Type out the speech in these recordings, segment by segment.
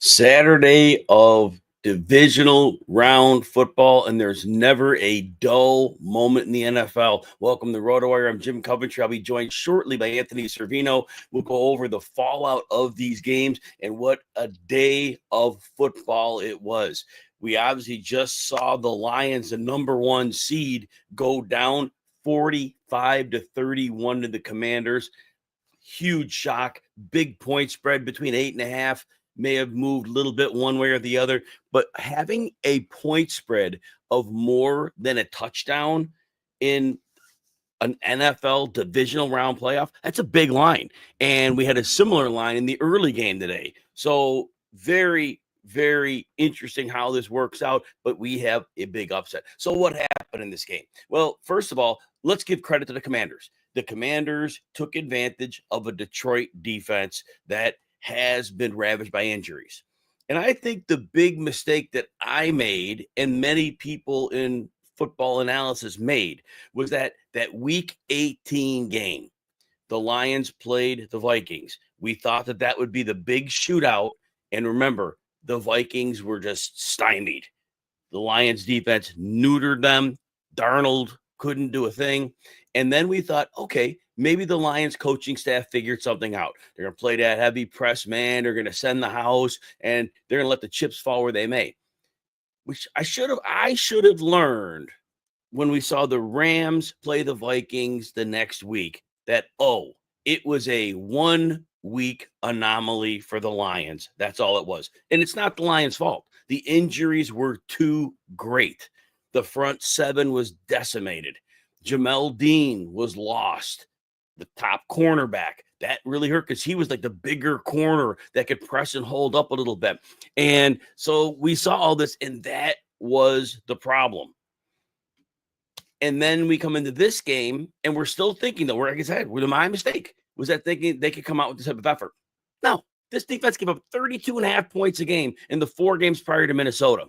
Saturday of divisional round football, and there's never a dull moment in the NFL. Welcome to RotoWire. I'm Jim Coventry. I'll be joined shortly by Anthony Cervino. We'll go over the fallout of these games and what a day of football it was. We obviously just saw the Lions, the number one seed, go down 45-31 to the Commanders. Huge shock, big point spread between 8.5. May have moved a little bit one way or the other, but having a point spread of more than a touchdown in an NFL divisional round playoff, that's a big line. And we had a similar line in the early game today. So very, very interesting how this works out, but we have a big upset. So what happened in this game? Well, first of all, let's give credit to the Commanders. The Commanders took advantage of a Detroit defense that has been ravaged by injuries. And I think the big mistake that I made and many people in football analysis made was that week 18 game, the Lions played the Vikings. We thought that would be the big shootout. And remember, the Vikings were just stymied. The Lions defense neutered them. Darnold couldn't do a thing. And then we thought, okay, maybe the Lions coaching staff figured something out. They're going to play that heavy press man. They're going to send the house, and they're going to let the chips fall where they may. Which I should have learned when we saw the Rams play the Vikings the next week that, it was a 1 week anomaly for the Lions. That's all it was. And it's not the Lions' fault. The injuries were too great. The front seven was decimated. Jamel Dean was lost. The top cornerback, that really hurt because he was like the bigger corner that could press and hold up a little bit. And so we saw all this, and that was the problem. And then we come into this game, and we're still thinking, though, like I said, my mistake was that thinking they could come out with this type of effort. No, this defense gave up 32.5 points a game in the 4 games prior to Minnesota.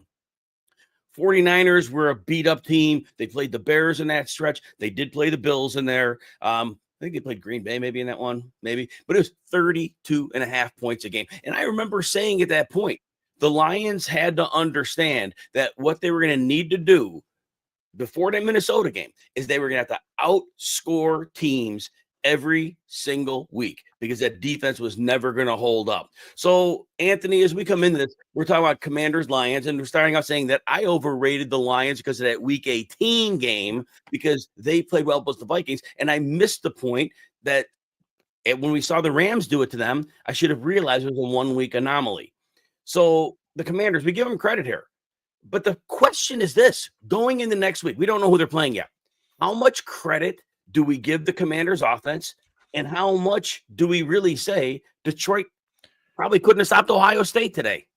49ers were a beat-up team. They played the Bears in that stretch. They did play the Bills in there. I think they played Green Bay maybe in that one, maybe. But it was 32.5 points a game. And I remember saying at that point, the Lions had to understand that what they were going to need to do before that Minnesota game is they were going to have to outscore teams every single week because that defense was never going to hold up. So, Anthony, as we come into this, we're talking about Commanders, Lions, and we're starting out saying that I overrated the Lions because of that week 18 game because they played well against the Vikings, and I missed the point that when we saw the Rams do it to them, I should have realized it was a 1 week anomaly. So, the Commanders, we give them credit here. But the question is this, going into next week, we don't know who they're playing yet. How much credit do we give the Commanders offense, and how much do we really say Detroit probably couldn't have stopped Ohio State today?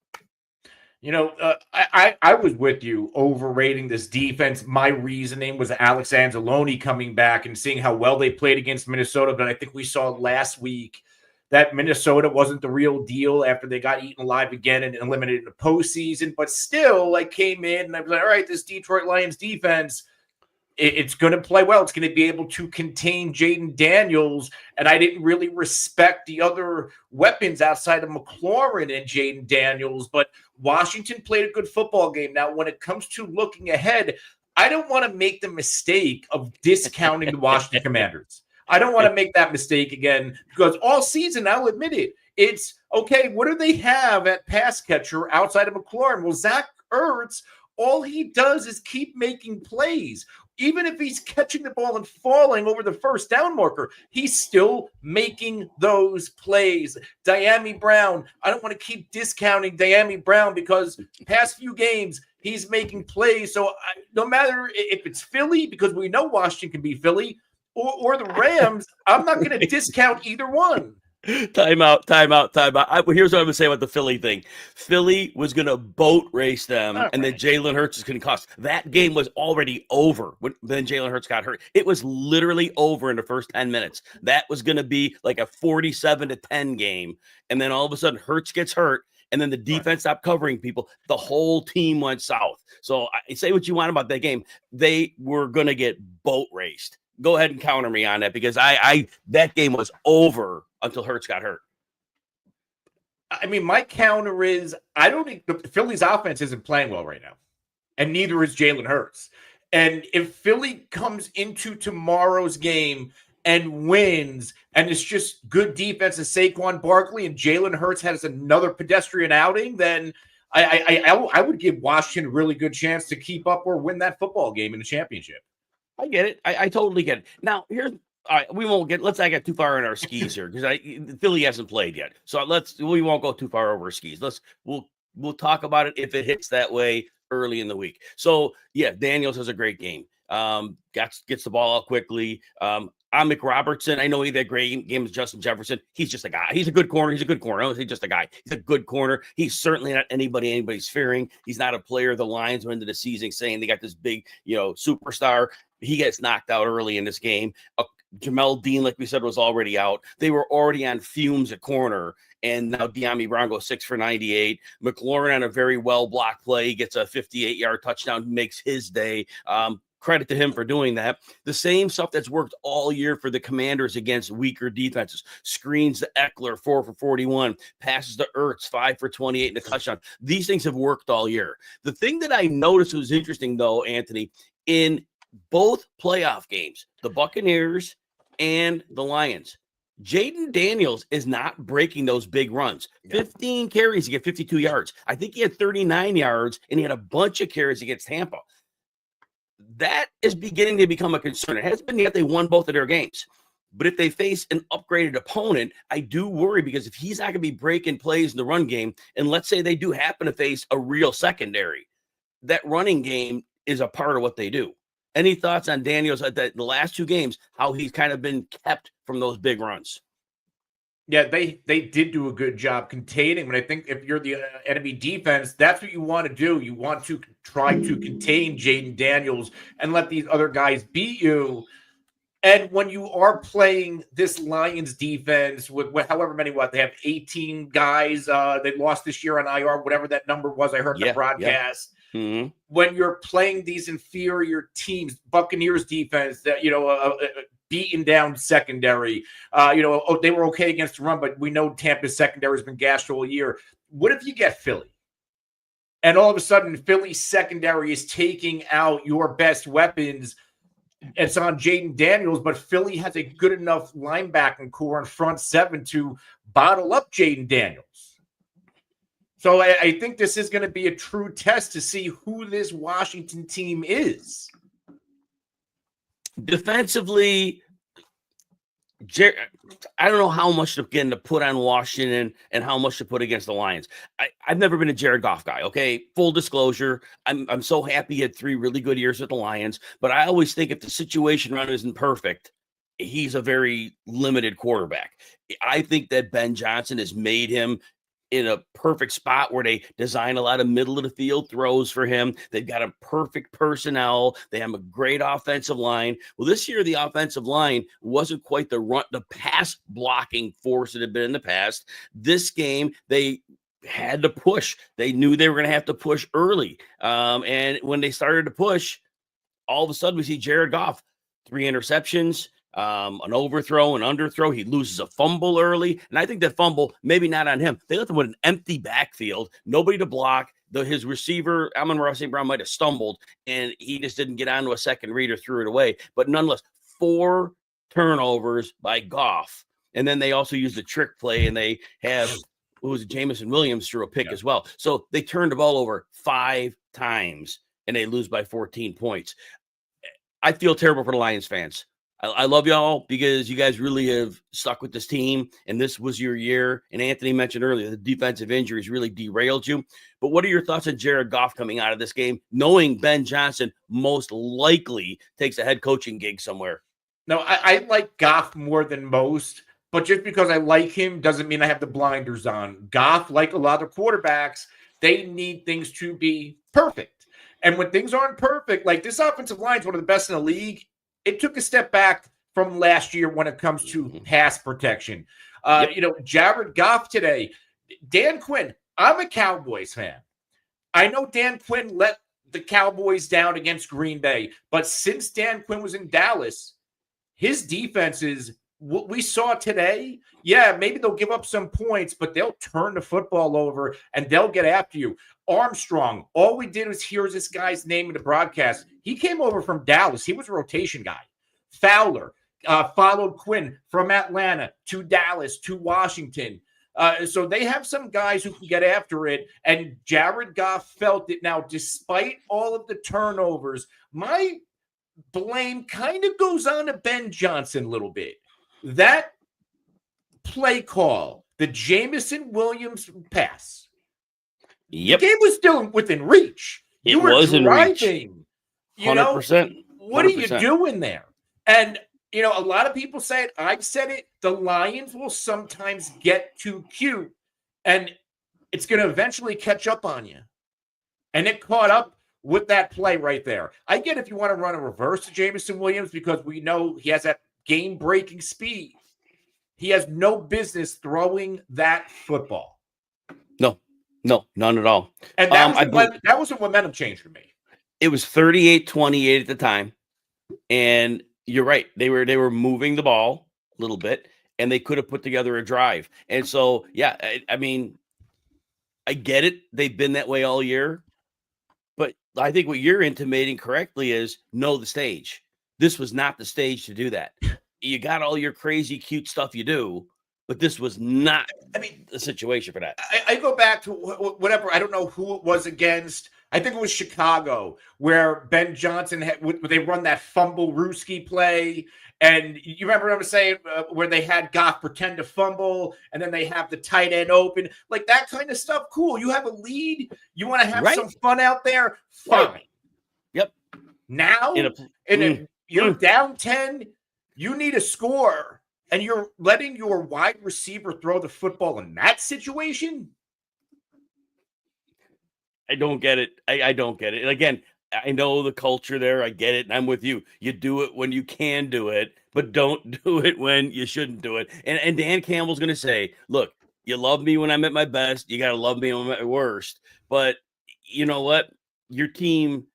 I was with you overrating this defense. My reasoning was Alex Anzalone coming back and seeing how well they played against Minnesota. But I think we saw last week that Minnesota wasn't the real deal after they got eaten alive again and eliminated in the postseason. But still, I came in and I was like, all right, this Detroit Lions defense, it's going to play well. It's going to be able to contain Jaden Daniels. And I didn't really respect the other weapons outside of McLaurin and Jaden Daniels. But Washington played a good football game. Now, when it comes to looking ahead, I don't want to make the mistake of discounting the Washington Commanders. I don't want to make that mistake again because all season, I'll admit it, it's, okay, what do they have at pass catcher outside of McLaurin? Well, Zach Ertz, all he does is keep making plays. Even if he's catching the ball and falling over the first down marker, he's still making those plays. Diami Brown, I don't want to keep discounting Diami Brown because past few games, he's making plays. So no matter if it's Philly, because we know Washington can be Philly, or the Rams, I'm not going to discount either one. Time out. Here's what I'm going to say about the Philly thing. Philly was going to boat race them, and then Jalen Hurts is going to cost. That game was already over when then Jalen Hurts got hurt. It was literally over in the first 10 minutes. That was going to be like a 47-10 game, and then all of a sudden Hurts gets hurt, and then the defense stopped covering people. The whole team went south. So say what you want about that game. They were going to get boat raced. Go ahead and counter me on that because that game was over until Hurts got hurt. I mean, my counter is I don't think the Phillies offense isn't playing well right now, and neither is Jalen Hurts. And if Philly comes into tomorrow's game and wins, and it's just good defense of Saquon Barkley, and Jalen Hurts has another pedestrian outing, then I would give Washington a really good chance to keep up or win that football game in the championship. I get it. I totally get it. Now, here's all right. Let's not get too far in our skis here because Philly hasn't played yet. So we won't go too far over skis. We'll talk about it if it hits that way early in the week. So yeah, Daniels has a great game. Gets the ball out quickly. Mick Robertson. I know he had that great game with Justin Jefferson. He's just a guy. He's a good corner. I don't say just a guy. He's a good corner. He's certainly not anybody's fearing. He's not a player the Lions went into the season saying they got this big, superstar. He gets knocked out early in this game. Jamel Dean, like we said, was already out. They were already on fumes at corner. And now De'Ami Brown goes 6 for 98. McLaurin on a very well-blocked play gets a 58-yard touchdown, makes his day. Credit to him for doing that. The same stuff that's worked all year for the Commanders against weaker defenses. Screens to Eckler, 4 for 41. Passes to Ertz, 5 for 28 and a touchdown. These things have worked all year. The thing that I noticed was interesting, though, Anthony, in both playoff games, the Buccaneers and the Lions, Jaden Daniels is not breaking those big runs. 15 carries to get 52 yards. I think he had 39 yards, and he had a bunch of carries against Tampa. That is beginning to become a concern. It hasn't been yet they won both of their games. But if they face an upgraded opponent, I do worry because if he's not going to be breaking plays in the run game, and let's say they do happen to face a real secondary, that running game is a part of what they do. Any thoughts on Daniels at the last two games, how he's kind of been kept from those big runs? Yeah, they did do a good job containing, but I think if you're the enemy defense, that's what you want to do. You want to try to contain Jaden Daniels and let these other guys beat you. And when you are playing this Lions defense with however many, they have 18 guys they lost this year on IR, whatever that number was. I heard the broadcast. Yeah. Mm-hmm. When you're playing these inferior teams, Buccaneers defense, that beaten down secondary, they were okay against the run, but we know Tampa's secondary has been gashed all year. What if you get Philly? And all of a sudden, Philly's secondary is taking out your best weapons. It's on Jaden Daniels, but Philly has a good enough linebacking core in front seven to bottle up Jaden Daniels. So I think this is going to be a true test to see who this Washington team is. Defensively, I don't know how much to put on Washington and how much to put against the Lions. I've never been a Jared Goff guy. Okay, full disclosure, I'm so happy he had 3 really good years with the Lions. But I always think if the situation run isn't perfect, he's a very limited quarterback. I think that Ben Johnson has made him in a perfect spot where they design a lot of middle of the field throws for him. They've got a perfect personnel. They have a great offensive line. Well, this year, the offensive line wasn't quite the pass blocking force that had been in the past. This game, they had to push. They knew they were going to have to push early. And when they started to push, all of a sudden we see Jared Goff, 3 interceptions, an overthrow, an underthrow. He loses a fumble early. And I think that fumble, maybe not on him. They left him with an empty backfield, nobody to block. His receiver, Amon-Ra St. Brown, might have stumbled, and he just didn't get onto a second read or threw it away. But nonetheless, 4 turnovers by Goff. And then they also used the trick play, and they have, Jameson Williams threw a pick as well. So they turned the ball over 5 times, and they lose by 14 points. I feel terrible for the Lions fans. I love y'all because you guys really have stuck with this team, and this was your year. And Anthony mentioned earlier, the defensive injuries really derailed you. But what are your thoughts on Jared Goff coming out of this game, knowing Ben Johnson most likely takes a head coaching gig somewhere? No, I like Goff more than most, but just because I like him doesn't mean I have the blinders on. Goff, like a lot of quarterbacks, they need things to be perfect. And when things aren't perfect, like this offensive line is one of the best in the league. It took a step back from last year when it comes to pass protection. Jared Goff today, Dan Quinn, I'm a Cowboys fan. I know Dan Quinn let the Cowboys down against Green Bay, but since Dan Quinn was in Dallas, his defenses what we saw today, yeah, maybe they'll give up some points, but they'll turn the football over and they'll get after you. Armstrong, all we did was hear this guy's name in the broadcast. He came over from Dallas. He was a rotation guy. Fowler followed Quinn from Atlanta to Dallas to Washington. So they have some guys who can get after it. And Jared Goff felt it. Now, despite all of the turnovers, my blame kind of goes on to Ben Johnson a little bit. That play call, the Jamison Williams pass. Yep. The game was still within reach. You were in reach. driving. 100%. What are you doing there? And, a lot of people say it. I've said it. The Lions will sometimes get too cute, and it's going to eventually catch up on you. And it caught up with that play right there. I get if you want to run a reverse to Jamison Williams because we know he has that game-breaking speed. He has no business throwing that football. No, none at all. And that was a momentum change for me. It was 38-28 at the time. And you're right. They were moving the ball a little bit, and they could have put together a drive. And so, yeah, I mean, I get it. They've been that way all year. But I think what you're intimating correctly is know the stage. This was not the stage to do that. You got all your crazy, cute stuff you do, but this was not the situation for that. I go back to whatever. I don't know who it was against. I think it was Chicago, where Ben Johnson they run that fumble Ruski play. And you remember what I was saying, where they had Goff pretend to fumble, and then they have the tight end open. Like that kind of stuff, cool. You have a lead. You want to have some fun out there? Fine. Right. Yep. Now, you're down 10. You need a score, and you're letting your wide receiver throw the football in that situation? I don't get it. I don't get it. And again, I know the culture there. I get it. And I'm with you. You do it when you can do it, but don't do it when you shouldn't do it. And Dan Campbell's going to say, look, you love me when I'm at my best. You got to love me when I'm at my worst. But you know what? Your team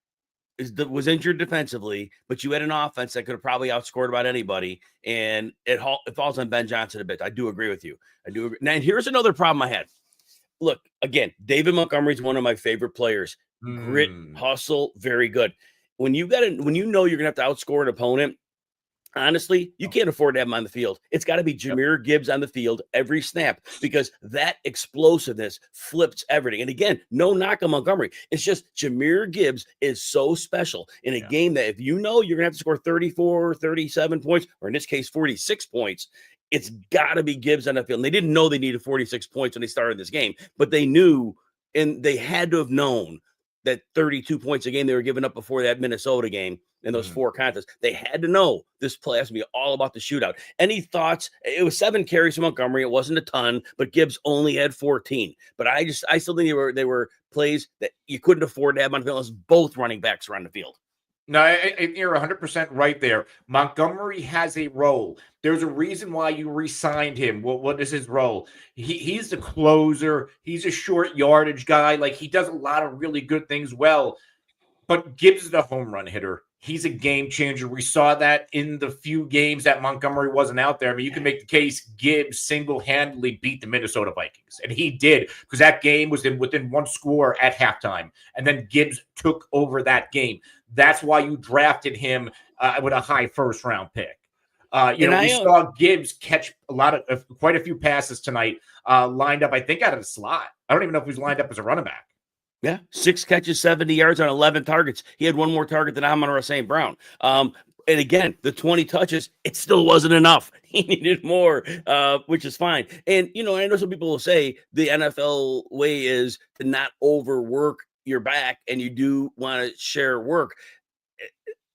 was injured defensively, but you had an offense that could have probably outscored about anybody. And it falls on Ben Johnson a bit. I do agree with you. I do agree. Now, here's another problem I had. Look, again, David Montgomery is one of my favorite players. Grit, hustle, very good. When you know you're gonna have to outscore an opponent, honestly, you can't afford to have him on the field. It's got to be Jahmyr Gibbs on the field every snap because that explosiveness flips everything. And again, no knock on Montgomery. It's just Jahmyr Gibbs is so special in a game that if you know you're gonna have to score 34, 37 points, or in this case, 46 points. It's got to be Gibbs on the field. And they didn't know they needed 46 points when they started this game, but they knew, and they had to have known that 32 points a game they were giving up before that Minnesota game in those four contests. They had to know this play has to be all about the shootout. Any thoughts? It was 7 carries from Montgomery. It wasn't a ton, but Gibbs only had 14. But I still think they were plays that you couldn't afford to have on the field unless both running backs were on the field. No, you're 100% right there. Montgomery has a role. There's a reason why you re-signed him. What is his role? He's the closer. He's a short yardage guy. Like, he does a lot of really good things well. But Gibbs is a home run hitter. He's a game changer. We saw that in the few games that Montgomery wasn't out there. I mean, you can make the case Gibbs single-handedly beat the Minnesota Vikings. And he did, because that game was within one score at halftime. And then Gibbs took over that game. That's why you drafted him with a high first-round pick. We saw Gibbs catch quite a few passes tonight, lined up, I think, out of the slot. I don't even know if he was lined up as a running back. Yeah, 6 catches, 70 yards on 11 targets. He had one more target than Amon-Ra St. Brown. And again, the 20 touches, it still wasn't enough. He needed more, which is fine. And, I know some people will say the NFL way is to not overwork your back, and you do want to share work.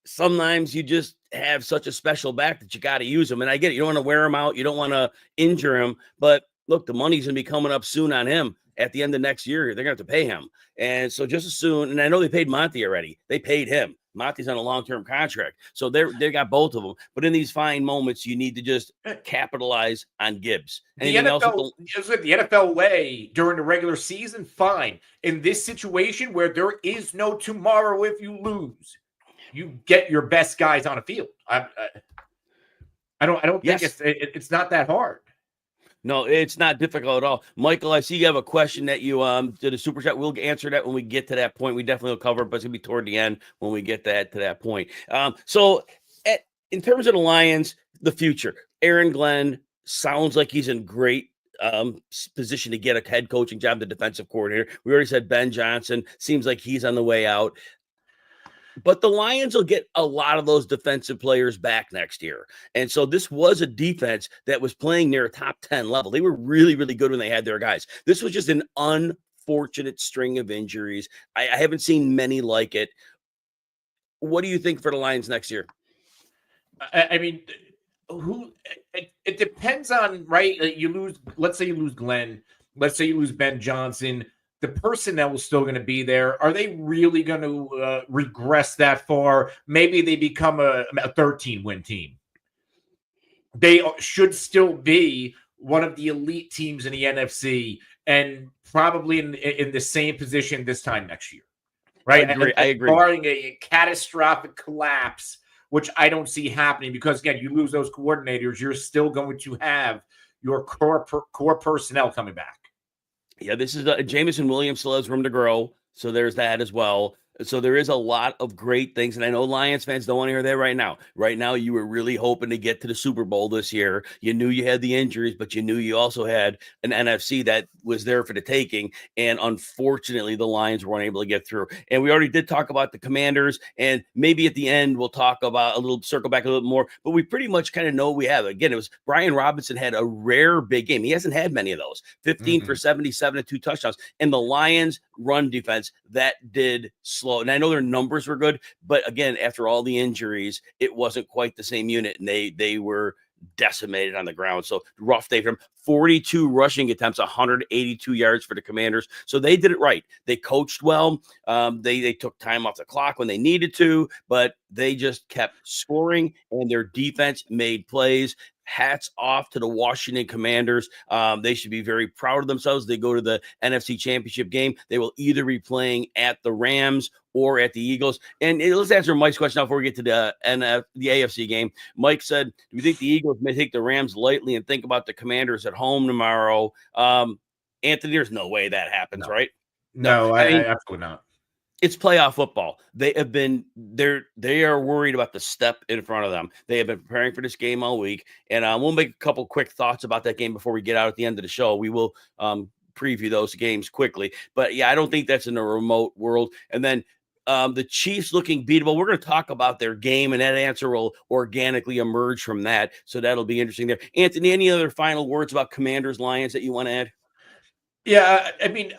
Sometimes you just have such a special back that you got to use them. And I get it. You don't want to wear him out. You don't want to injure him. But look, the money's going to be coming up soon on him. At the end of next year, they're going to have to pay him. And so just as soon, and I know they paid Monty already. They paid him. Monty's on a long-term contract. So they got both of them. But in these fine moments, you need to just capitalize on Gibbs. Anything else? The NFL way during the regular season, fine. In this situation where there is no tomorrow if you lose, you get your best guys on a field. I I don't think Yes. it's not that hard. No, it's not difficult at all. Michael, I see you have a question that you did a super chat. We'll answer that when we get to that point. We definitely will cover it, but it's gonna be toward the end when we get to that point. In terms of the Lions, the future, Aaron Glenn sounds like he's in great position to get a head coaching job, the defensive coordinator. We already said Ben Johnson seems like he's on the way out. But the Lions will get a lot of those defensive players back next year. And so this was a defense that was playing near a top 10 level. They were really, really good when they had their guys. This was just an unfortunate string of injuries. I haven't seen many like it. What do you think for the Lions next year? I mean, it depends on, right? Let's say you lose Glenn. Let's say you lose Ben Johnson. The personnel is still going to be there. Are they really going to regress that far? Maybe they become a 13-win team. They should still be one of the elite teams in the NFC and probably in the same position this time next year. Right? I agree. Barring a catastrophic collapse, which I don't see happening because, again, you lose those coordinators, you're still going to have your core personnel coming back. Yeah, this is Jameson Williams still has room to grow. So there's that as well. So there is a lot of great things. And I know Lions fans don't want to hear that right now. Right now, you were really hoping to get to the Super Bowl this year. You knew you had the injuries, but you knew you also had an NFC that was there for the taking. And unfortunately, the Lions weren't able to get through. And we already did talk about the Commanders. And maybe at the end, we'll talk about circle back a little more. But we pretty much kind of know what we have. Again, it was Brian Robinson had a rare big game. He hasn't had many of those. 15 for 77 and 2 touchdowns. And the Lions run defense, that did slow. And I know their numbers were good, but again, after all the injuries, it wasn't quite the same unit, and they were decimated on the ground. So rough day for them. 42 rushing attempts, 182 yards for the Commanders. So they did it right. They coached well. They took time off the clock when they needed to, but they just kept scoring, and their defense made plays. Hats off to the Washington Commanders. They should be very proud of themselves. They go to the NFC Championship game. They will either be playing at the Rams or at the Eagles. And let's answer Mike's question now before we get to the AFC game. Mike said, do you think the Eagles may take the Rams lightly and think about the Commanders at home tomorrow? Anthony, there's no way that happens, right? No, I absolutely not. It's playoff football. They are worried about the step in front of them. They have been preparing for this game all week. And we'll make a couple quick thoughts about that game before we get out at the end of the show. We will preview those games quickly. But yeah, I don't think that's in a remote world. And then the Chiefs looking beatable. We're going to talk about their game, and that answer will organically emerge from that. So that'll be interesting there. Anthony, any other final words about Commanders, Lions that you want to add? Yeah, I mean,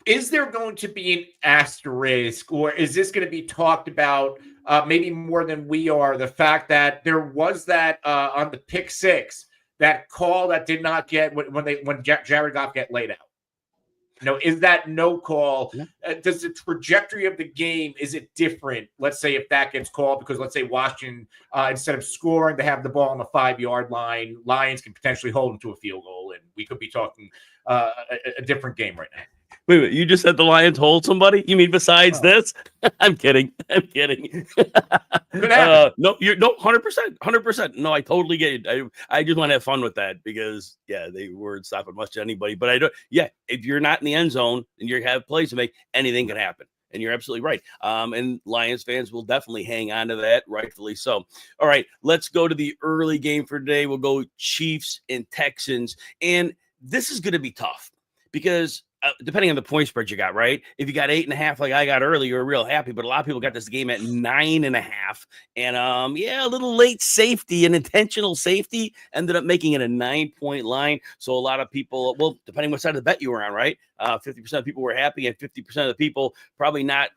is there going to be an asterisk, or is this going to be talked about maybe more than we are? The fact that there was that on the pick six, that call that did not get when Jared Goff get laid out. Is that no call? Yeah. Does the trajectory of the game, is it different? Let's say if that gets called, because let's say Washington, instead of scoring, they have the ball on the 5-yard line. Lions can potentially hold them to a field goal, and we could be talking a different game right now. Wait, you just said the Lions hold somebody? You mean besides this? I'm kidding. Could happen. No, 100%. No, I totally get it. I just want to have fun with that because, yeah, they weren't stopping much to anybody. But I don't. Yeah, if you're not in the end zone and you have plays to make, anything can happen. And you're absolutely right. And Lions fans will definitely hang on to that, rightfully so. All right, let's go to the early game for today. We'll go Chiefs and Texans. And this is going to be tough because depending on the point spread you got, right? If you got 8.5 like I got early, you're real happy. But a lot of people got this game at 9.5. And a little late safety, an intentional safety, ended up making it a 9-point line. So a lot of people, well, depending what side of the bet you were on, right? 50% of people were happy, and 50% of the people probably not,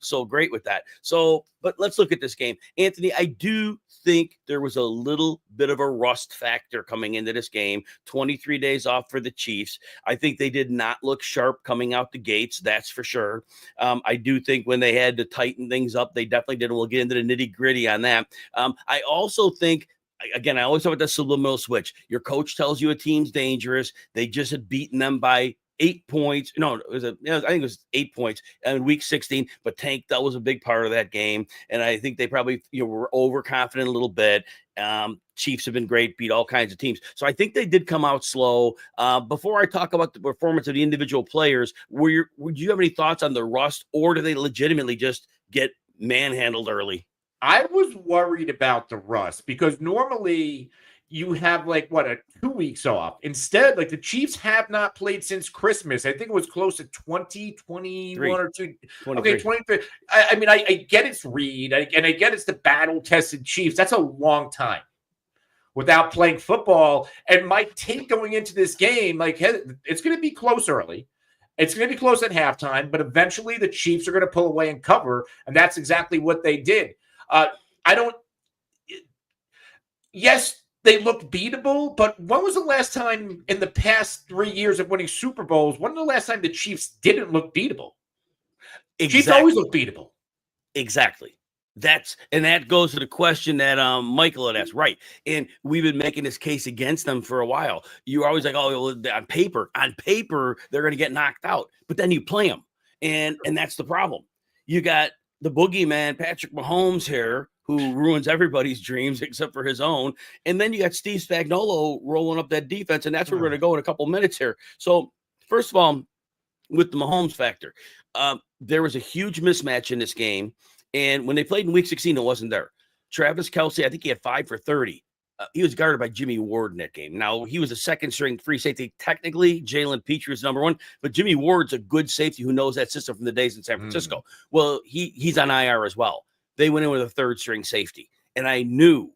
so great with that. So, but let's look at this game. Anthony, I do think there was a little bit of a rust factor coming into this game. 23 days off for the Chiefs. I think they did not look sharp coming out the gates. That's for sure. I do think when they had to tighten things up, they definitely did. And we'll get into the nitty gritty on that. I also think, again, I always talk about the subliminal switch. Your coach tells you a team's dangerous. They just had beaten them by 8 points. No, I think it was 8 points in week 16, but Tank, that was a big part of that game. And I think they probably, were overconfident a little bit. Chiefs have been great, beat all kinds of teams. So I think they did come out slow. Before I talk about the performance of the individual players, would you have any thoughts on the rust, or do they legitimately just get manhandled early? I was worried about the rust because normally you have like a 2 weeks off. Instead, like the Chiefs have not played since Christmas. I think it was close to 2021 or 2. 23. Okay, 23. I mean, I get it's Reed, and I get it's the battle-tested Chiefs. That's a long time without playing football. And my take going into this game, like, it's going to be close early. It's going to be close at halftime, but eventually the Chiefs are going to pull away and cover, and that's exactly what they did. Yes, they look beatable, but when was the last time in the past 3 years of winning Super Bowls, when was the last time the Chiefs didn't look beatable? Exactly. Chiefs always look beatable. Exactly. That goes to the question that Michael had asked, right? And we've been making this case against them for a while. You're always like, oh, on paper, they're going to get knocked out, but then you play them, and that's the problem. You got the boogeyman, Patrick Mahomes here, who ruins everybody's dreams except for his own, and then you got Steve Spagnuolo rolling up that defense, and that's where we're going to go in a couple minutes here. So first of all, with the Mahomes factor, there was a huge mismatch in this game. And when they played in week 16, it wasn't there. Travis Kelce, I think he had 5 for 30. He was guarded by Jimmy Ward in that game. Now, he was a second-string free safety. Technically, Jalen Petrie was number 1, but Jimmy Ward's a good safety who knows that system from the days in San Francisco. Well, he's on IR as well. They went in with a third-string safety. And I knew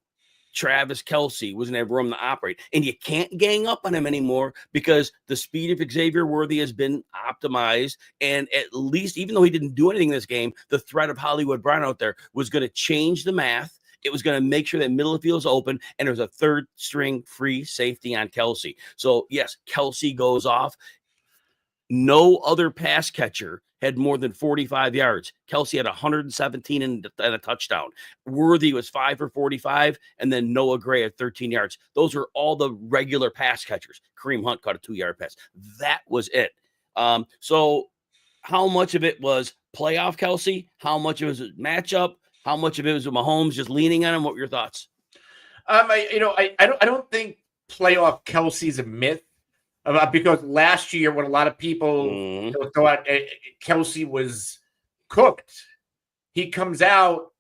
Travis Kelce was going to have room to operate. And you can't gang up on him anymore because the speed of Xavier Worthy has been optimized. And at least, even though he didn't do anything in this game, the threat of Hollywood Brown out there was going to change the math. It was going to make sure that middle of the field is open, and there's a third string free safety on Kelce. So, yes, Kelce goes off. No other pass catcher had more than 45 yards. Kelce had 117 and a touchdown. Worthy was 5 for 45, and then Noah Gray had 13 yards. Those are all the regular pass catchers. Kareem Hunt caught a 2-yard pass. That was it. So how much of it was playoff Kelce? How much of it was a matchup? How much of it was Mahomes just leaning on him? What were your thoughts? I don't think playoff Kelce's a myth. Because last year, when a lot of people thought Kelce was cooked, he comes out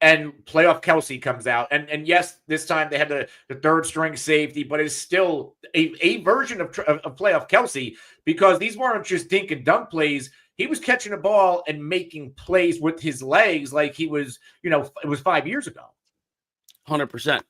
and playoff Kelce comes out. And yes, this time they had the third string safety, but it's still a version of playoff Kelce, because these weren't just dink and dunk plays. He was catching a ball and making plays with his legs like he was, it was 5 years ago. 100%.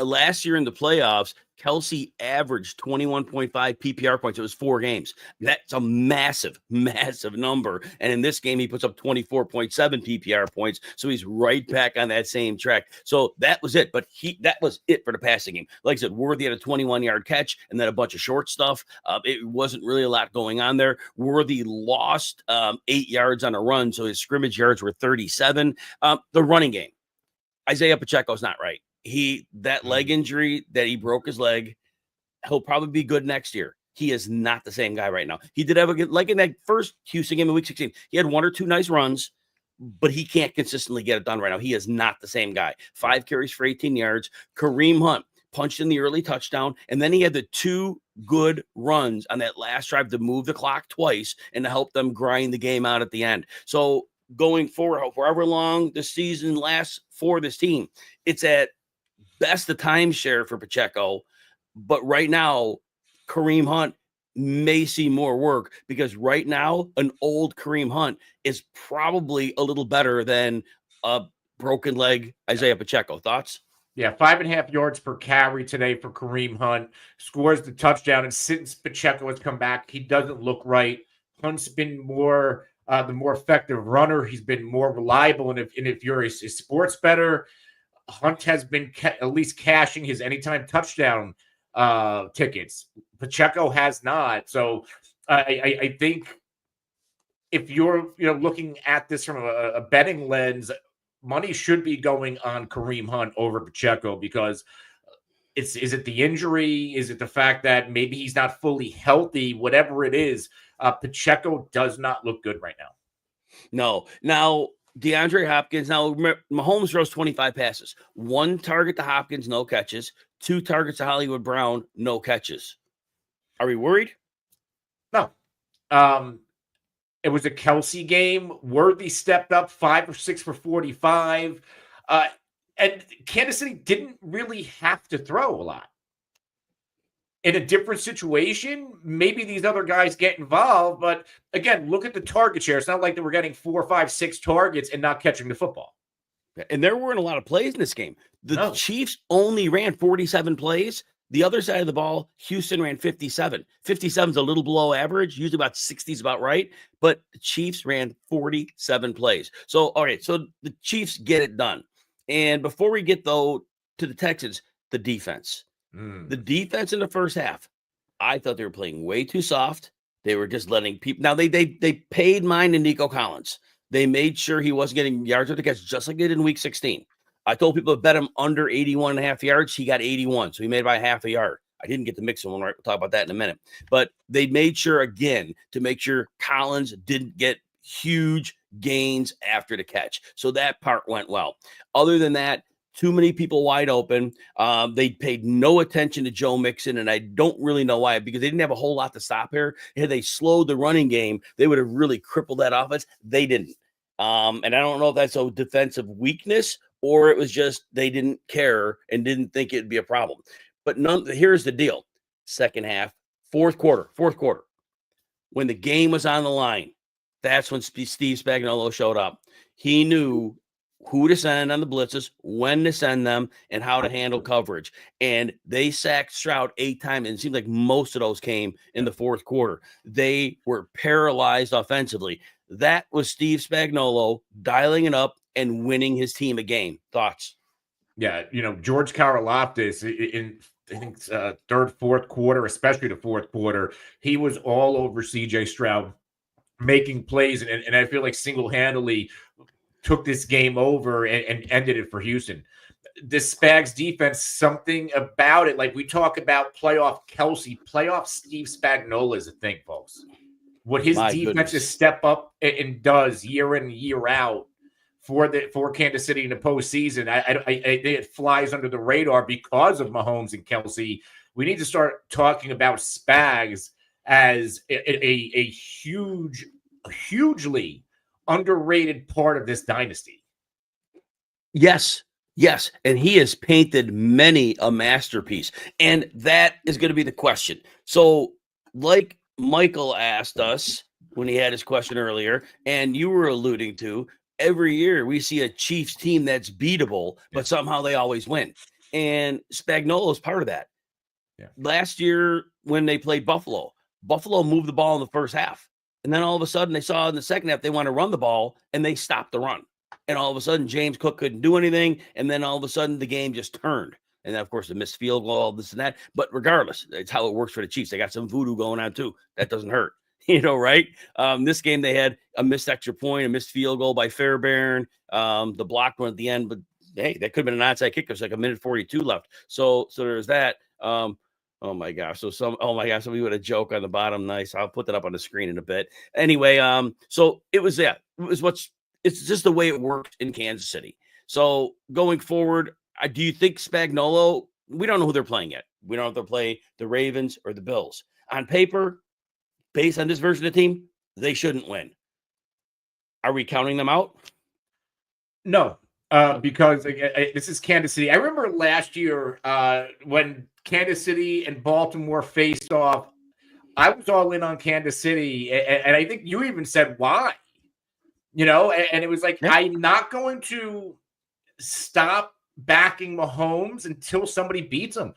Last year in the playoffs, Kelce averaged 21.5 PPR points. It was 4 games. That's a massive, massive number. And in this game, he puts up 24.7 PPR points. So he's right back on that same track. So that was it. But that was it for the passing game. Like I said, Worthy had a 21-yard catch and then a bunch of short stuff. It wasn't really a lot going on there. Worthy lost 8 yards on a run. So his scrimmage yards were 37. The running game. Isaiah Pacheco's not right. That leg injury that he broke his leg, he'll probably be good next year. He is not the same guy right now. He did have a good, like in that first Houston game in week 16, he had 1 or 2 nice runs, but he can't consistently get it done right now. He is not the same guy. 5 carries for 18 yards. Kareem Hunt punched in the early touchdown, and then he had the 2 good runs on that last drive to move the clock twice and to help them grind the game out at the end. So going forward, however long the season lasts for this team, it's at best the timeshare for Pacheco. But right now, Kareem Hunt may see more work, because right now, an old Kareem Hunt is probably a little better than a broken leg Isaiah Pacheco. Thoughts? Yeah, 5.5 yards per carry today for Kareem Hunt. Scores the touchdown, and since Pacheco has come back, he doesn't look right. Hunt's been the more effective runner. He's been more reliable, and if you're a sports bettor, Hunt has been at least cashing his anytime touchdown tickets. Pacheco has not. So I think if you're looking at this from a betting lens, money should be going on Kareem Hunt over Pacheco, because Is it the injury? Is it the fact that maybe he's not fully healthy? Whatever it is, Pacheco does not look good right now. No. Now, DeAndre Hopkins. Now, Mahomes throws 25 passes. 1 target to Hopkins, no catches. 2 targets to Hollywood Brown, no catches. Are we worried? No. It was a Kelsey game. Worthy stepped up 5 or 6 for 45. And Kansas City didn't really have to throw a lot. In a different situation, maybe these other guys get involved. But again, look at the target share. It's not like they were getting 4, 5, 6 targets and not catching the football. And there weren't a lot of plays in this game. The Chiefs only ran 47 plays. The other side of the ball, Houston ran 57. 57 is a little below average. Usually about 60 is about right. But the Chiefs ran 47 plays. So, all right, so the Chiefs get it done. And before we get, though, to the Texans, the defense. The defense in the first half, I thought they were playing way too soft. They were just letting people. Now, they paid mine to Nico Collins. They made sure he wasn't getting yards after catch, just like they did in week 16. I told people to bet him under 81.5 yards. He got 81, so he made by half a yard. I didn't get the mixing one right. We'll talk about that in a minute. But they made sure, again, to make sure Collins didn't get huge gains after the catch. So that part went well. Other than that, too many people wide open. They paid no attention to Joe Mixon, and I don't really know why, because they didn't have a whole lot to stop here. Had they slowed the running game, they would have really crippled that offense. They didn't. And I don't know if that's a defensive weakness or it was just they didn't care and didn't think it'd be a problem. But here's the deal. Second half, fourth quarter, when the game was on the line, that's when Steve Spagnuolo showed up. He knew who to send on the blitzes, when to send them, and how to handle coverage. And they sacked Stroud 8 times, and it seemed like most of those came in the fourth quarter. They were paralyzed offensively. That was Steve Spagnuolo dialing it up and winning his team a game. Thoughts? Yeah, George Karlaftis in I think third, fourth quarter, especially the fourth quarter, he was all over CJ Stroud, making plays, and I feel like single-handedly took this game over and ended it for Houston. This Spags defense, something about it, like we talk about playoff Kelsey, playoff Steve Spagnuolo is a thing, folks. What his defenses step up and does year in and year out for Kansas City in the postseason, it flies under the radar because of Mahomes and Kelsey. We need to start talking about Spags as a hugely underrated part of this dynasty. Yes. And he has painted many a masterpiece. And that is going to be the question. So, like Michael asked us when he had his question earlier, and you were alluding to, every year we see a Chiefs team that's beatable, but somehow they always win. And Spagnuolo is part of that. Yeah. Last year when they played Buffalo moved the ball in the first half. And then all of a sudden they saw in the second half they want to run the ball, and they stopped the run. And all of a sudden James Cook couldn't do anything. And then all of a sudden the game just turned. And then, of course, the missed field goal, all this and that. But regardless, it's how it works for the Chiefs. They got some voodoo going on too. That doesn't hurt. Right? This game, they had a missed extra point, a missed field goal by Fairbairn, the blocked one at the end. But, hey, that could have been an onside kick. There's like 1:42 left. So there's that. Oh, my gosh. Somebody with a joke on the bottom. Nice. I'll put that up on the screen in a bit. Anyway, so it was that. It's just the way it worked in Kansas City. So going forward, do you think Spagnuolo, we don't know who they're playing yet. We don't know if they'll play the Ravens or the Bills. On paper, based on this version of the team, they shouldn't win. Are we counting them out? No, because this is Kansas City. I remember last year when Kansas City and Baltimore faced off, I was all in on Kansas City. And I think you even said why. And it was like, I'm not going to stop backing Mahomes until somebody beats him.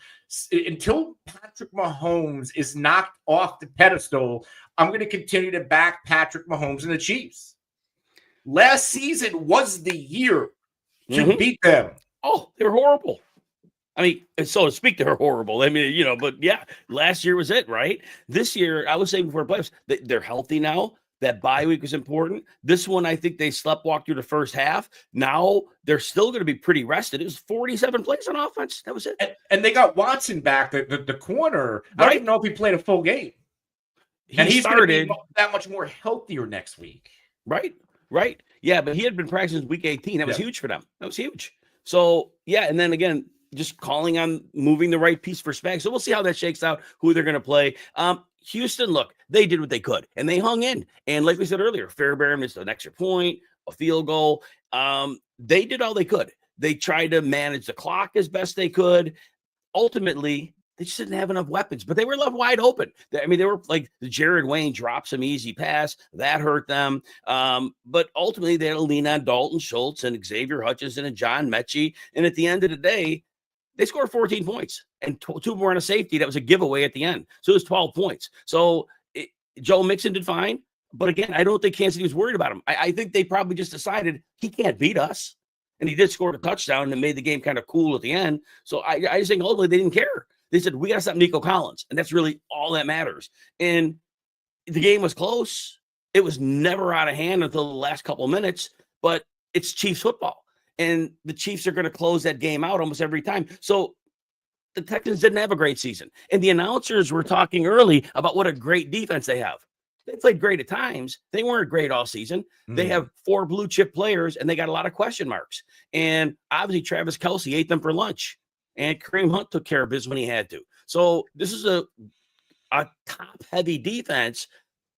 Until Patrick Mahomes is knocked off the pedestal, I'm going to continue to back Patrick Mahomes and the Chiefs. Last season was the year to beat them. Oh, they're horrible. I mean, so to speak, they're horrible. I mean, but yeah, last year was it, right? This year, I was saying before playoffs, they're healthy now. That bye week was important. This one, I think they sleptwalked through the first half. Now they're still going to be pretty rested. It was 47 plays on offense. That was it. And they got Watson back, the corner. I don't even know if he played a full game. He's going to be that much more healthier next week. Right. Yeah, but he had been practicing week 18. That was huge for them. That was huge. So, yeah, and then again, just calling on moving the right piece for Spags. So we'll see how that shakes out, who they're going to play. Houston, look, they did what they could, and they hung in. And like we said earlier, Fairbairn missed an extra point, a field goal. They did all they could. They tried to manage the clock as best they could. Ultimately, they just didn't have enough weapons, but they were left wide open. I mean, they were like the Jared Wayne dropped some easy pass. That hurt them. But ultimately, they had to lean on Dalton Schultz and Xavier Hutchinson and John Mechie. And at the end of the day, they scored 14 points and two more on a safety. That was a giveaway at the end. So it was 12 points. So Joe Mixon did fine. But again, I don't think Kansas City was worried about him. I think they probably just decided he can't beat us. And he did score a touchdown and made the game kind of cool at the end. So I just think ultimately they didn't care. They said, we got to stop Nico Collins. And that's really all that matters. And the game was close. It was never out of hand until the last couple of minutes. But it's Chiefs football. And the Chiefs are going to close that game out almost every time. So the Texans didn't have a great season. And the announcers were talking early about what a great defense they have. They played great at times. They weren't great all season. Mm-hmm. They have 4 blue chip players, and they got a lot of question marks. And obviously, Travis Kelce ate them for lunch. And Kareem Hunt took care of business when he had to. So this is a top-heavy defense.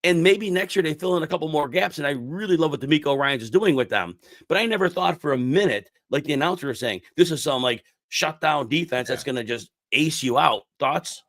And maybe next year they fill in a couple more gaps. And I really love what DeMeco Ryans is doing with them. But I never thought for a minute, like the announcer was saying, this is some like shutdown defense that's going to just ace you out. Thoughts?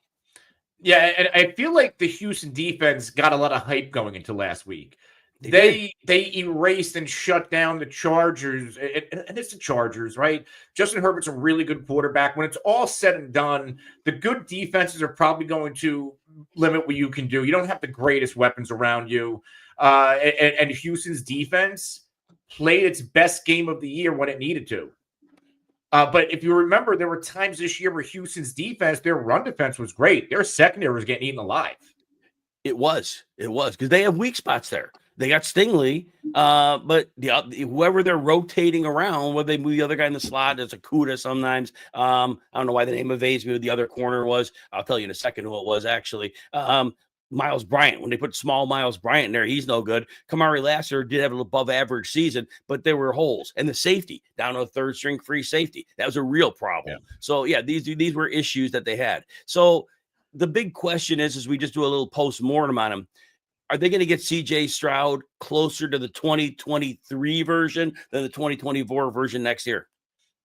Yeah, and I feel like the Houston defense got a lot of hype going into last week. They erased and shut down the Chargers, and it's the Chargers, right? Justin Herbert's a really good quarterback. When it's all said and done, the good defenses are probably going to limit what you can do. You don't have the greatest weapons around you. And Houston's defense played its best game of the year when it needed to. But if you remember, there were times this year where Houston's defense, their run defense was great. Their secondary was getting eaten alive. It was because they have weak spots there. They got Stingley, but whoever they're rotating around, whether they move the other guy in the slot, there's a Kuda sometimes. I don't know why the name evades me who the other corner was. I'll tell you in a second who it was actually. Miles Bryant, when they put small Miles Bryant in there, he's no good. Kamari Lasser did have an above average season, but there were holes. And the safety, down to a third string free safety, that was a real problem. Yeah. So, yeah, these were issues that they had. So the big question is, as we just do a little post-mortem on him, are they going to get C.J. Stroud closer to the 2023 version than the 2024 version next year?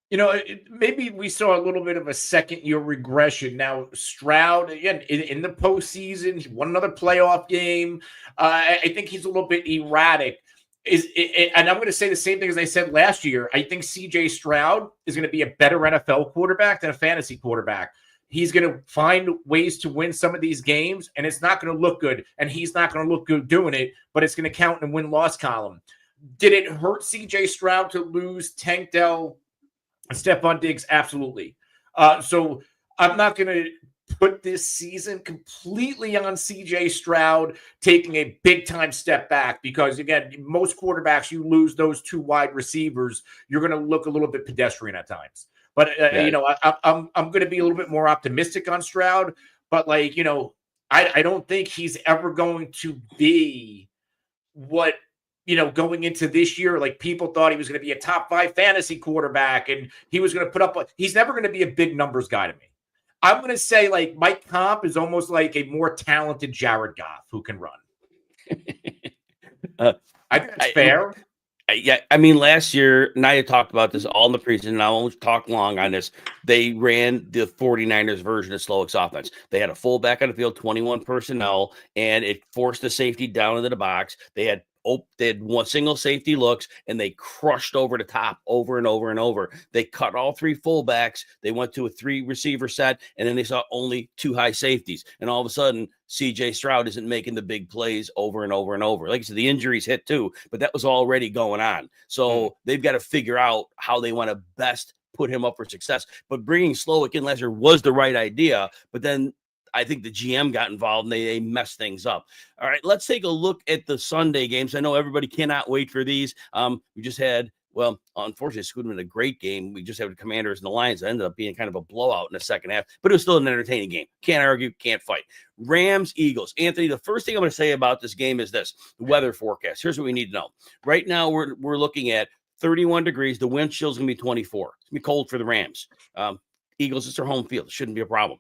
You know, maybe we saw a little bit of a second-year regression. Now, Stroud, again, in the postseason, he won another playoff game. I think he's a little bit erratic. And I'm going to say the same thing as I said last year. I think C.J. Stroud is going to be a better NFL quarterback than a fantasy quarterback. He's going to find ways to win some of these games, and it's not going to look good, and he's not going to look good doing it, but it's going to count in the win-loss column. Did it hurt C.J. Stroud to lose Tank Dell and Stephon Diggs? Absolutely. So I'm not going to put this season completely on C.J. Stroud taking a big-time step back because, again, most quarterbacks, you lose those 2 wide receivers, you're going to look a little bit pedestrian at times. But, you know, I'm going to be a little bit more optimistic on Stroud. But, like, you know, I don't think he's ever going to be what, you know, going into this year, like people thought he was going to be a top 5 fantasy quarterback and he was going to put up. He's never going to be a big numbers guy to me. I'm going to say, like, Mike Comp is almost like a more talented Jared Goff who can run. I think that's fair. Yeah, I mean, last year, and I had talked about this all in the preseason, and I won't talk long on this. They ran the 49ers version of Slowick's offense. They had a fullback on the field, 21 personnel, and it forced the safety down into the box. They had one single safety looks, and they crushed over the top over and over and over. They cut all 3 fullbacks. They went to a 3 receiver set, and then they saw only 2 high safeties. And all of a sudden, C.J. Stroud isn't making the big plays over and over and over. Like I said, the injuries hit too, but that was already going on. So they've got to figure out how they want to best put him up for success. But bringing Slowick in last year was the right idea. But then I think the GM got involved and they messed things up. All right, let's take a look at the Sunday games. I know everybody cannot wait for these. We just had, well, unfortunately, it's been a great game. We just had the Commanders and the Lions. It ended up being kind of a blowout in the second half, but it was still an entertaining game. Can't argue, can't fight. Rams, Eagles. Anthony, the first thing I'm going to say about this game is this: the weather forecast. Here's what we need to know. Right now, we're looking at 31 degrees. The wind chill is going to be 24. It's going to be cold for the Rams. Eagles, it's their home field. It shouldn't be a problem.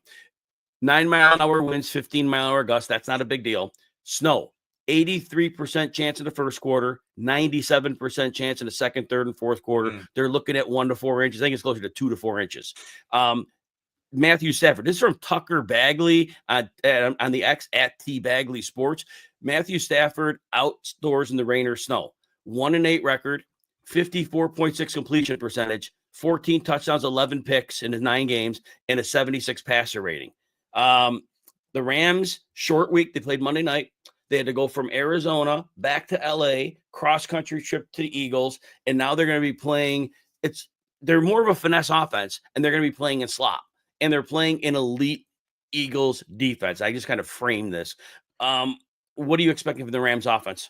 9-mile-an-hour winds, 15-mile-an-hour gusts. That's not a big deal. Snow, 83% chance in the first quarter, 97% chance in the second, third, and fourth quarter. They're looking at 1 to 4 inches. I think it's closer to 2 to 4 inches. Matthew Stafford. This is from Tucker Bagley on the X at T Bagley Sports. Matthew Stafford outdoors in the rain or snow. 1-8 record, 54.6 completion percentage, 14 touchdowns, 11 picks in his 9 games, and a 76 passer rating. The Rams, short week. They played Monday night. They had to go from Arizona back to LA, cross-country trip to the Eagles, and now they're going to be playing. They're more of a finesse offense, and they're going to be playing in slop, and they're playing an elite Eagles defense. I just kind of framed this. What are you expecting from the Rams offense?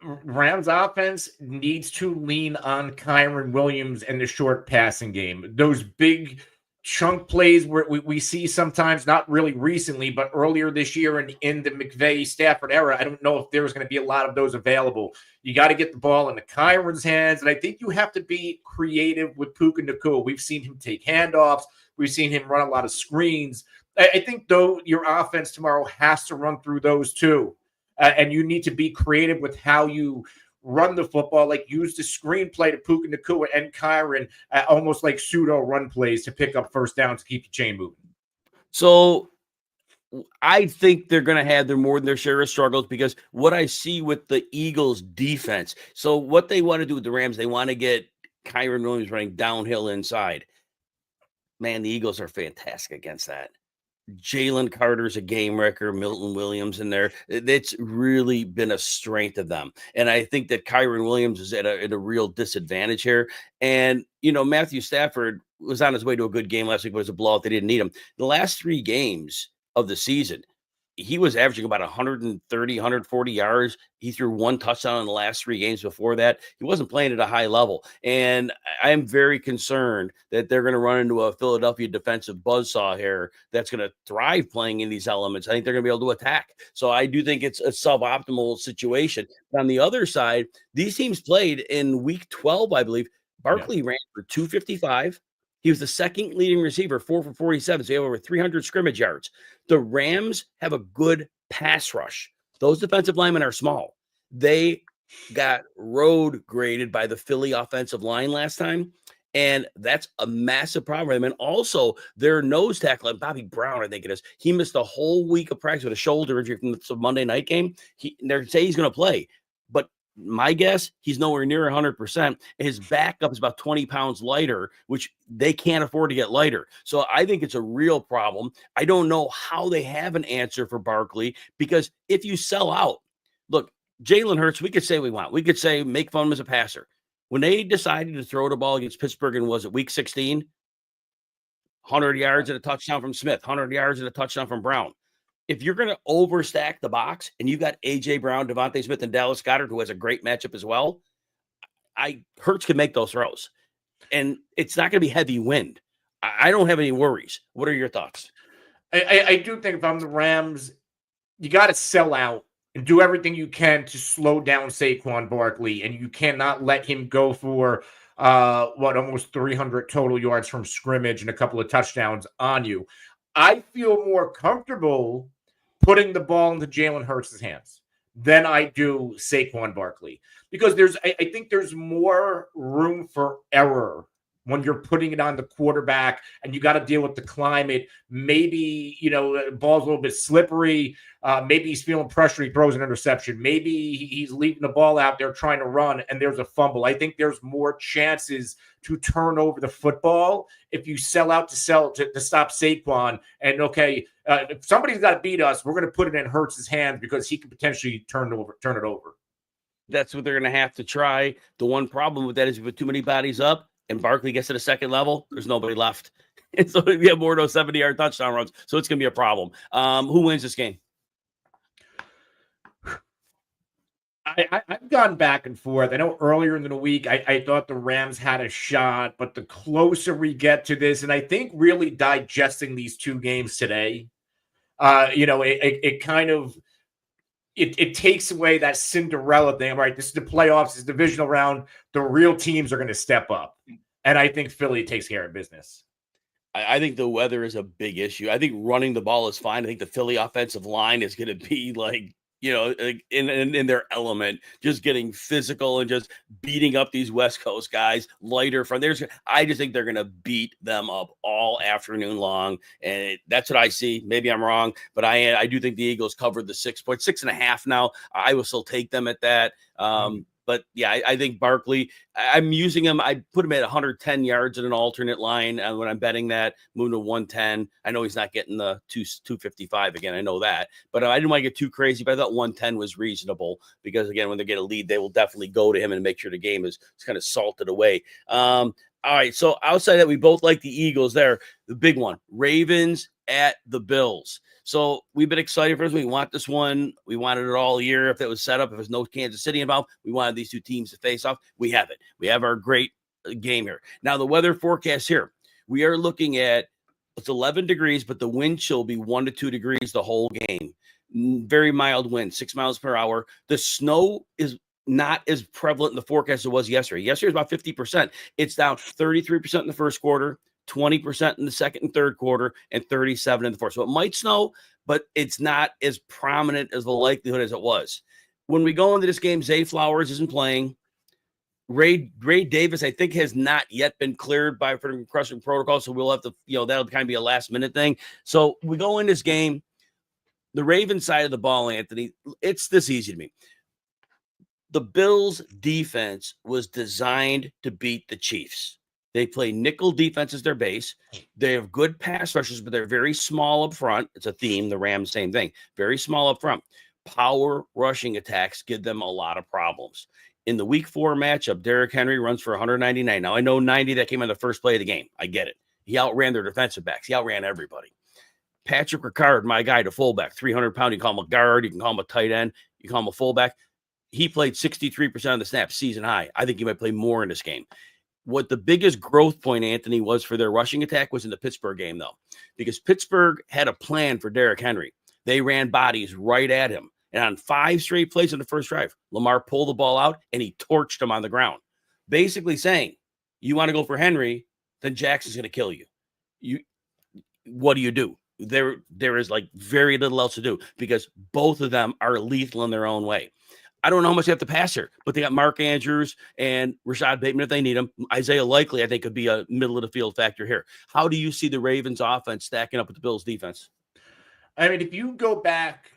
Rams offense needs to lean on Kyren Williams and the short passing game. Those big chunk plays where we see sometimes, not really recently, but earlier this year in the McVay Stafford era, I don't know if there's going to be a lot of those available. You got to get the ball into Kyron's hands, and I think you have to be creative with Puka Nacua. We've seen him take handoffs. We've seen him run a lot of screens. I think, though, your offense tomorrow has to run through those too, and you need to be creative with how you run the football, like use the screenplay to Puka Nacua and Kyren, almost like pseudo run plays to pick up first downs to keep the chain moving. So I think they're going to have more than their share of struggles, because what I see with the Eagles defense. So what they want to do with the Rams, they want to get Kyren Williams running downhill inside. Man, the Eagles are fantastic against that. Jalen Carter's a game wrecker, Milton Williams in there. It's really been a strength of them. And I think that Kyren Williams is at a real disadvantage here. And, Matthew Stafford was on his way to a good game last week, but it was a blowout. They didn't need him. The last 3 games of the season, he was averaging about 130, 140 yards. He threw 1 touchdown in the last 3 games before that. He wasn't playing at a high level. And I'm very concerned that they're going to run into a Philadelphia defensive buzzsaw here that's going to thrive playing in these elements. I think they're going to be able to attack. So I do think it's a suboptimal situation. But on the other side, these teams played in week 12, I believe. Barkley ran for 255. He was the second leading receiver, 4 for 47. So he had over 300 scrimmage yards. The Rams have a good pass rush. Those defensive linemen are small. They got road graded by the Philly offensive line last time, and that's a massive problem. And also, their nose tackle, Bobby Brown, I think it is, he missed a whole week of practice with a shoulder injury from the Monday night game. They're saying he's going to play, but my guess, he's nowhere near 100%. His backup is about 20 pounds lighter, which they can't afford to get lighter. So I think it's a real problem. I don't know how they have an answer for Barkley, because if you sell out, look, Jalen Hurts, we could say we want. We could say make fun of him as a passer. When they decided to throw the ball against Pittsburgh, and was it week 16? 100 yards and a touchdown from Smith, 100 yards and a touchdown from Brown. If you're going to overstack the box and you've got A.J. Brown, Devontae Smith, and Dallas Goedert, who has a great matchup as well, Hurts can make those throws. And it's not going to be heavy wind. I don't have any worries. What are your thoughts? I do think if I'm the Rams, you got to sell out and do everything you can to slow down Saquon Barkley, and you cannot let him go for almost 300 total yards from scrimmage and a couple of touchdowns on you. I feel more comfortable putting the ball into Jalen Hurts' hands than I do Saquon Barkley, because I think there's more room for error when you're putting it on the quarterback and you got to deal with the climate. Maybe, the ball's a little bit slippery. Maybe he's feeling pressure. He throws an interception. Maybe he's leaving the ball out there trying to run and there's a fumble. I think there's more chances to turn over the football if you sell out to stop Saquon. And if somebody's got to beat us, we're going to put it in Hurts' hands because he could potentially turn it over. That's what they're going to have to try. The one problem with that is you put too many bodies up and Barkley gets to the second level, there's nobody left. And so we have more than 70-yard touchdown runs. So it's going to be a problem. Who wins this game? I've gone back and forth. I know earlier in the week, I thought the Rams had a shot, but the closer we get to this, and I think really digesting these two games today, it kind of it takes away that Cinderella thing, right? This is the playoffs, this is the divisional round. The real teams are going to step up. And I think Philly takes care of business. I think the weather is a big issue. I think running the ball is fine. I think the Philly offensive line is going to be like, in their element, just getting physical and just beating up these West Coast guys lighter from there. I just think they're going to beat them up all afternoon long. And that's what I see. Maybe I'm wrong, but I do think the Eagles covered the 6.5 now. I will still take them at that. But yeah, I think Barkley, I'm using him. I put him at 110 yards in an alternate line when I'm betting that, moving to 110. I know he's not getting the 255 again. I know that, but I didn't want to get too crazy. But I thought 110 was reasonable because, again, when they get a lead, they will definitely go to him and make sure the game is kind of salted away. All right, so outside that, we both like the Eagles there. The big one, Ravens at the Bills. So we've been excited for this. We want this one. We wanted it all year. If it was set up, if there's no Kansas City involved, we wanted these two teams to face off. We have it. We have our great game here. Now, the weather forecast here, we are looking at, it's 11 degrees, but the wind chill will be 1 to 2 degrees the whole game. Very mild wind, 6 miles per hour. The snow is not as prevalent in the forecast as it was yesterday. Yesterday was about 50%. It's down 33% in the first quarter, 20% in the second and third quarter, and 37% in the fourth. So it might snow, but it's not as prominent as the likelihood as it was. When we go into this game, Zay Flowers isn't playing. Ray Davis, I think, has not yet been cleared by concussion protocol, so we'll have to, that'll kind of be a last-minute thing. So we go in this game, the Ravens side of the ball, Anthony, it's this easy to me. The Bills' defense was designed to beat the Chiefs. They play nickel defense as their base. They have good pass rushers, but they're very small up front. It's a theme. The Rams, same thing. Very small up front. Power rushing attacks give them a lot of problems. In the week 4 matchup, Derrick Henry runs for 199. Now, I know 90 that came on the first play of the game. I get it. He outran their defensive backs. He outran everybody. Patrick Ricard, my guy, the fullback, 300-pound. You can call him a guard. You can call him a tight end. You can call him a fullback. He played 63% of the snaps, season high. I think he might play more in this game. What the biggest growth point, Anthony, was for their rushing attack was in the Pittsburgh game, though, because Pittsburgh had a plan for Derrick Henry. They ran bodies right at him. And on 5 straight plays in the first drive, Lamar pulled the ball out and he torched him on the ground, basically saying, you want to go for Henry, then Jackson's going to kill you. What do? There is like very little else to do because both of them are lethal in their own way. I don't know how much they have to pass here, but they got Mark Andrews and Rashad Bateman if they need him. Isaiah Likely, I think, could be a middle of the field factor here. How do you see the Ravens offense stacking up with the Bills defense? I mean, if you go back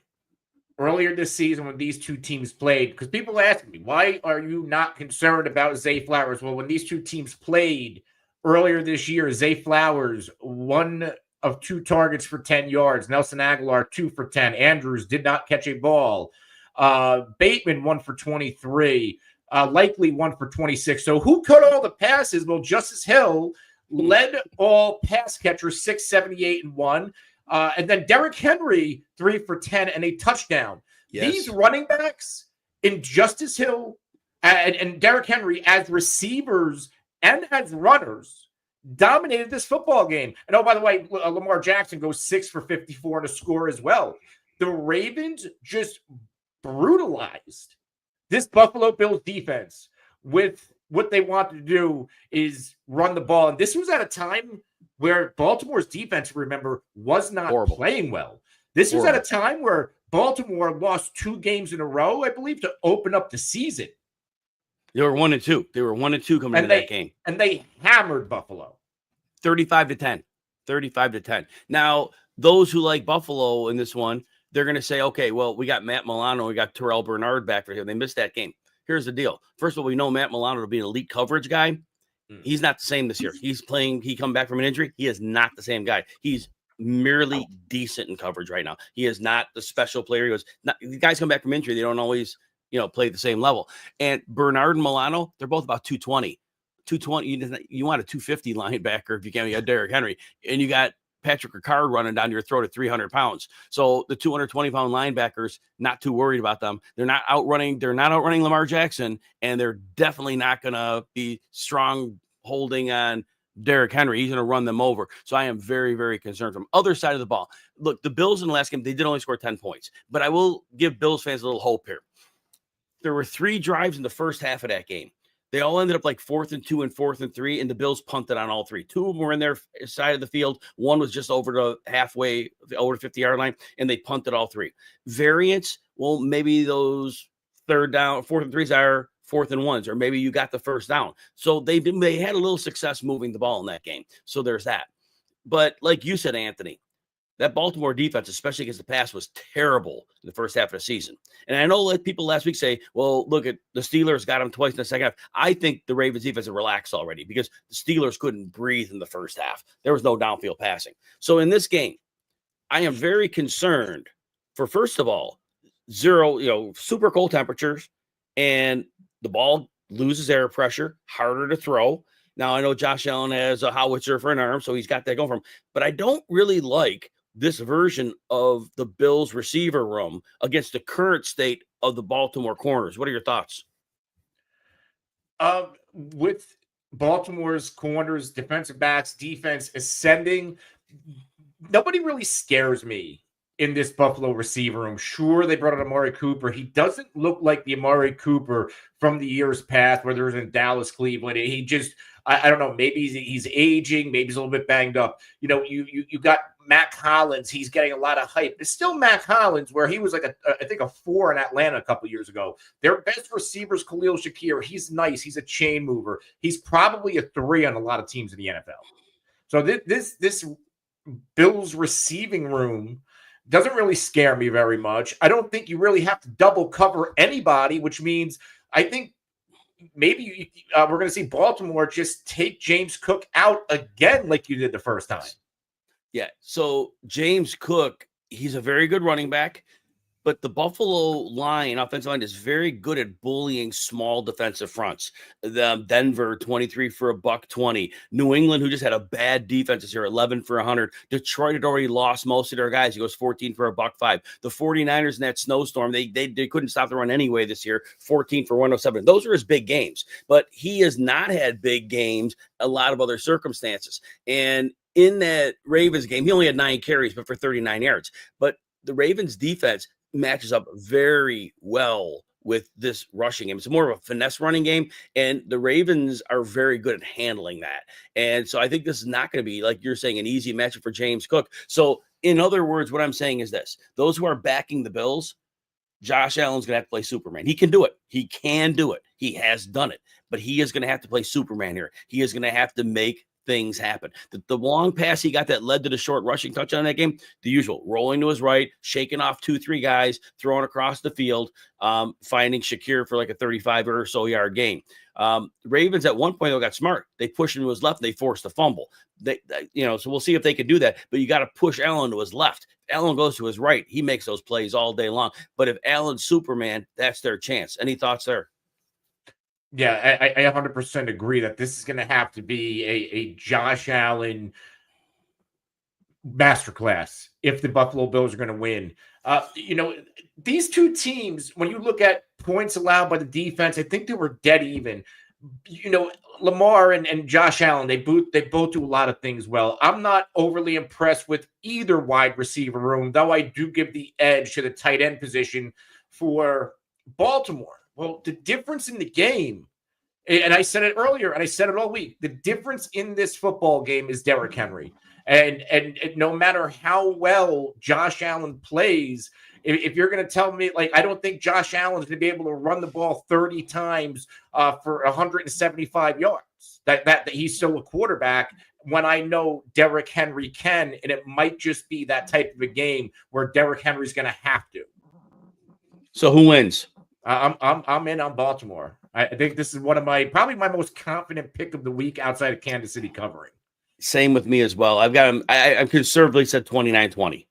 earlier this season when these two teams played, because people ask me, why are you not concerned about Zay Flowers? Well, when these two teams played earlier this year, Zay Flowers, 1 of 2 targets for 10 yards. Nelson Aguilar, 2 for 10. Andrews did not catch a ball. Bateman 1 for 23, Likely 1 for 26. So who caught all the passes? Well, Justice Hill led all pass catchers, 678 and 1. And then Derrick Henry 3 for 10 and a touchdown. Yes. These running backs in Justice Hill and Derrick Henry as receivers and as runners dominated this football game. And oh, by the way, Lamar Jackson goes 6 for 54 to score as well. The Ravens just brutalized this Buffalo Bills defense with what they wanted to do is run the ball. And this was at a time where Baltimore's defense, remember, was not playing well. This was at a time where Baltimore lost 2 games in a row, I believe, to open up the season. They were 1-2. They were 1-2 coming into that game. And they hammered Buffalo. 35-10. 35-10. Now, those who like Buffalo in this one, they're going to say, okay, well, we got Matt Milano, we got Terrell Bernard back for here. They missed that game. Here's the deal. First of all, we know Matt Milano to be an elite coverage guy. He's not the same this year. He come back from an injury. He is not the same guy. He's merely decent in coverage right now. He is not the special player. He was not. The guys come back from injury. They don't always, play at the same level. And Bernard and Milano, they're both about 220. 220. You want a 250 linebacker if you can. You got Derrick Henry, and you got Patrick Ricard running down your throat at 300 pounds. So the 220-pound linebackers, not too worried about them. They're not outrunning Lamar Jackson, and they're definitely not going to be strong holding on Derrick Henry. He's going to run them over. So I am very, very concerned from other side of the ball. Look, the Bills in the last game, they did only score 10 points, but I will give Bills fans a little hope here. There were 3 drives in the first half of that game. They all ended up like 4th and 2 and 4th and 3, and the Bills punted on all 3. 2 of them were in their side of the field. One was just over the halfway, over the 50-yard line, and they punted all 3. Variance, well, maybe those 4th and 3s are 4th and 1s, or maybe you got the first down. So they had a little success moving the ball in that game. So there's that. But like you said, Anthony, that Baltimore defense, especially against the pass, was terrible in the first half of the season. And I know that people last week say, well, look at the Steelers got them twice in the second half. I think the Ravens defense is relaxed already because the Steelers couldn't breathe in the first half. There was no downfield passing. So in this game, I am very concerned for, first of all, super cold temperatures, and the ball loses air pressure, harder to throw. Now, I know Josh Allen has a howitzer for an arm, so he's got that going for him. But I don't really like this version of the Bills receiver room against the current state of the Baltimore corners. What are your thoughts? With Baltimore's corners, defensive backs, defense ascending, nobody really scares me in this Buffalo receiver room. Sure, they brought in Amari Cooper. He doesn't look like the Amari Cooper from the years past, whether it was in Dallas, Cleveland. He just, I don't know, maybe he's aging, maybe he's a little bit banged up. You got Mac Hollins. He's getting a lot of hype. It's still Mac Hollins, where he was like I think a 4 in Atlanta a couple years ago. Their best receiver's Khalil Shakir. He's nice. He's a chain mover. He's probably a 3 on a lot of teams in the NFL. So this Bills receiving room doesn't really scare me very much. I don't think you really have to double cover anybody, which means I think maybe we're going to see Baltimore just take James Cook out again like you did the first time. Yeah, so James Cook, he's a very good running back, but the Buffalo offensive line is very good at bullying small defensive fronts. The Denver, 23 for $120. New England, who just had a bad defense this year, 11 for 100. Detroit had already lost most of their guys. He goes 14 for $105. The 49ers in that snowstorm, they couldn't stop the run anyway this year, 14 for 107. Those are his big games, but he has not had big games a lot of other circumstances. And in that Ravens game, he only had 9 carries, but for 39 yards. But the Ravens defense matches up very well with this rushing game. It's more of a finesse running game, and the Ravens are very good at handling that. And so I think this is not going to be, like you're saying, an easy matchup for James Cook. So in other words, what I'm saying is this: those who are backing the Bills, Josh Allen's going to have to play Superman. He can do it. He can do it. He has done it, but he is going to have to play Superman here. He is going to have to make things happen. The long pass he got that led to the short rushing touchdown in that game, the usual, rolling to his right, shaking off 2-3 guys, throwing across the field, finding Shakir for like a 35 or so yard gain. The Ravens at one point, though, got smart. They pushed him to his left. They forced a fumble. So we'll see if they can do that, but you got to push Allen to his left. If Allen goes to his right, he makes those plays all day long. But if Allen's Superman, that's their chance. Any thoughts there? Yeah, I 100% agree that this is going to have to be a Josh Allen masterclass if the Buffalo Bills are going to win. These two teams, when you look at points allowed by the defense, I think they were dead even. Lamar and Josh Allen, they both do a lot of things well. I'm not overly impressed with either wide receiver room, though I do give the edge to the tight end position for Baltimore. Well, the difference in the game, and I said it earlier, and I said it all week, the difference in this football game is Derrick Henry. And no matter how well Josh Allen plays, if you're going to tell me, like, I don't think Josh Allen is going to be able to run the ball 30 times for 175 yards, that he's still a quarterback, when I know Derrick Henry can, and it might just be that type of a game where Derrick Henry's going to have to. So who wins? I'm in on Baltimore. I think this is probably my most confident pick of the week outside of Kansas City covering. Same with me as well. I've conservatively said 29-20,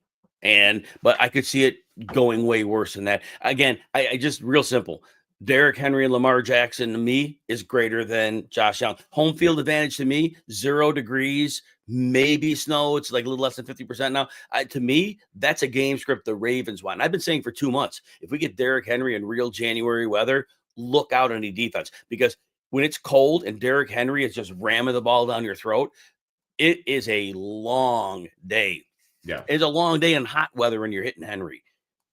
but I could see it going way worse than that. Again, I just real simple. Derrick Henry and Lamar Jackson to me is greater than Josh Allen. Home field advantage to me, 0 degrees, maybe snow. It's like a little less than 50% now. To me, that's a game script the Ravens want. And I've been saying for 2 months, if we get Derrick Henry in real January weather, look out on the defense, because when it's cold and Derrick Henry is just ramming the ball down your throat, it is a long day. Yeah. It's a long day in hot weather when you're hitting Henry.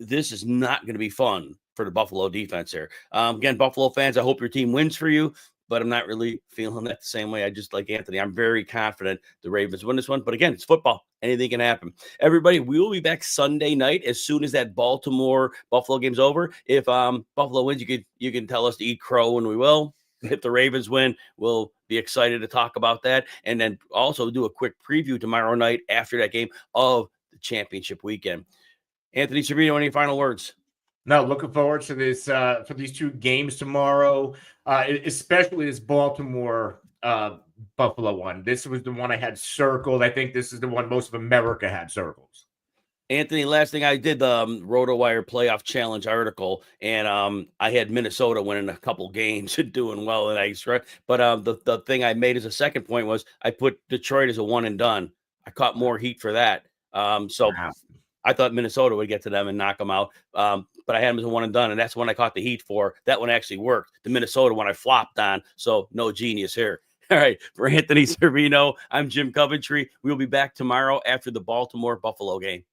This is not going to be fun for the Buffalo defense here. Again, Buffalo fans, I hope your team wins for you, but I'm not really feeling that the same way. I just like Anthony. I'm very confident the Ravens win this one. But again, it's football. Anything can happen. Everybody, we will be back Sunday night as soon as that Baltimore-Buffalo game's over. If Buffalo wins, you can tell us to eat crow, and we will. If the Ravens win, we'll be excited to talk about that. And then also do a quick preview tomorrow night after that game of the championship weekend. Anthony Cervino, any final words? No, looking forward to this for these 2 games tomorrow, especially this Baltimore Buffalo one. This was the one I had circled. I think this is the one most of America had circles. Anthony, last thing I did the RotoWire Playoff Challenge article, and I had Minnesota winning a couple games and doing well. And but the thing I made as a second point was I put Detroit as a one and done. I caught more heat for that. So Wow. I thought Minnesota would get to them and knock them out. But I had them as a one and done, and that's when I caught the heat for. That one actually worked. The Minnesota one I flopped on, so no genius here. All right, for Anthony Cervino, I'm Jim Coventry. We'll be back tomorrow after the Baltimore-Buffalo game.